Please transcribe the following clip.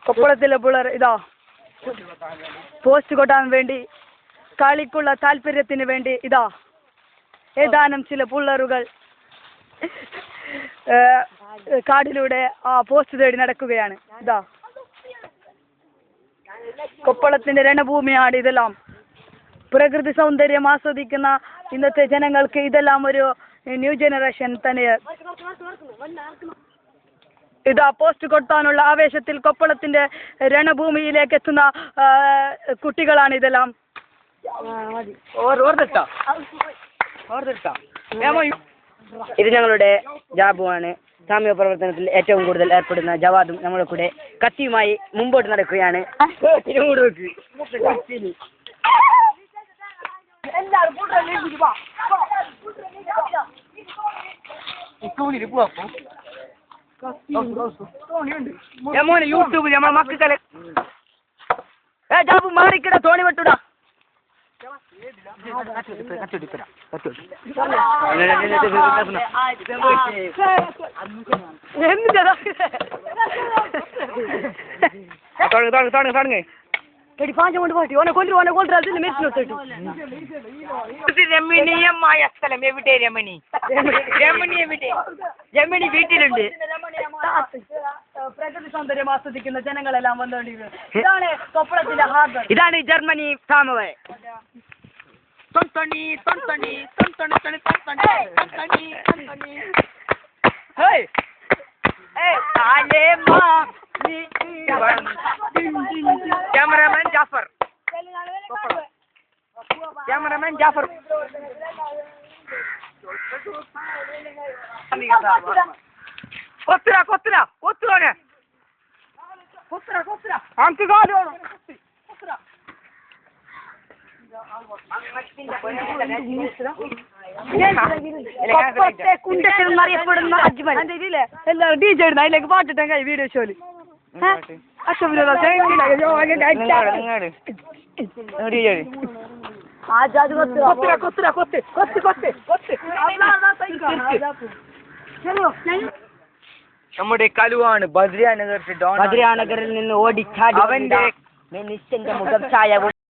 കൊപ്പളത്തിലെ പിള്ളേർ ഇതാ പോസ്റ്റ് കൊട്ടാൻ വേണ്ടി കളിക്കുള്ള താല്പര്യത്തിന് വേണ്ടി ഇതാ ഏതാനും ചില പിള്ളേരുകൾ കാടിലൂടെ ആ പോസ്റ്റ് തേടി നടക്കുകയാണ്. ഇതാ കൊപ്പളത്തിന്റെ രണഭൂമിയാണ് ഇതെല്ലാം. പ്രകൃതി സൗന്ദര്യം ആസ്വദിക്കുന്ന ഇന്നത്തെ ജനങ്ങൾക്ക് ഇതെല്ലാം ഒരു ന്യൂ ജനറേഷൻ തന്നെ. ഇതാ പോസ്റ്റ് കൊട്ടാനുള്ള ആവേശത്തിൽ കൊപ്പളത്തിന്റെ രണഭൂമിയിലേക്ക് എത്തുന്ന കുട്ടികളാണ് ഇതെല്ലാം. ഇത് ഞങ്ങളുടെ ജാബുവാണ്. സാമൂഹ്യ പ്രവർത്തനത്തിൽ ഏറ്റവും കൂടുതൽ ഏർപ്പെടുന്ന ജവാദും നമ്മുടെ കൂടെ കത്തിയുമായി മുമ്പോട്ട് നടക്കുകയാണ്. യൂട്യൂബിൽ നമ്മളെ മക്കളെ ജാബു മാറിക്കിട തോണി വെട്ടുടാ. രമണീയമായ സ്ഥലം എവിടെ? രമണി വീട്ടിലുണ്ട്. പ്രകൃതി സൗന്ദര്യം ആസ്വദിക്കുന്ന ജനങ്ങളെല്ലാം വന്നുകൊണ്ടിരിക്കുന്നത്. ഇതാണ് കൊപ്പളത്തിന്റെ ഹാർബർ. ഇതാണ് ജർമ്മനി സാമവേ. ക്യാമറമാൻ ജാഫർ. കൊത്തുവാണ് നമുക്ക് കാലം കുണ്ടറിയപ്പെടുന്ന എല്ലാവരും ഡി ജെ ഇടുന്ന അതിലേക്ക് പാട്ടിട്ടാ കൈ വീഡിയോ ഷോയില് നമ്മുടെ കലുവാണ് ബദ്രിയാനഗറിൽ നിന്ന് ഓടിച്ചാടി അവന്റെ നിശ്ചന്റെ മുഖം ചായ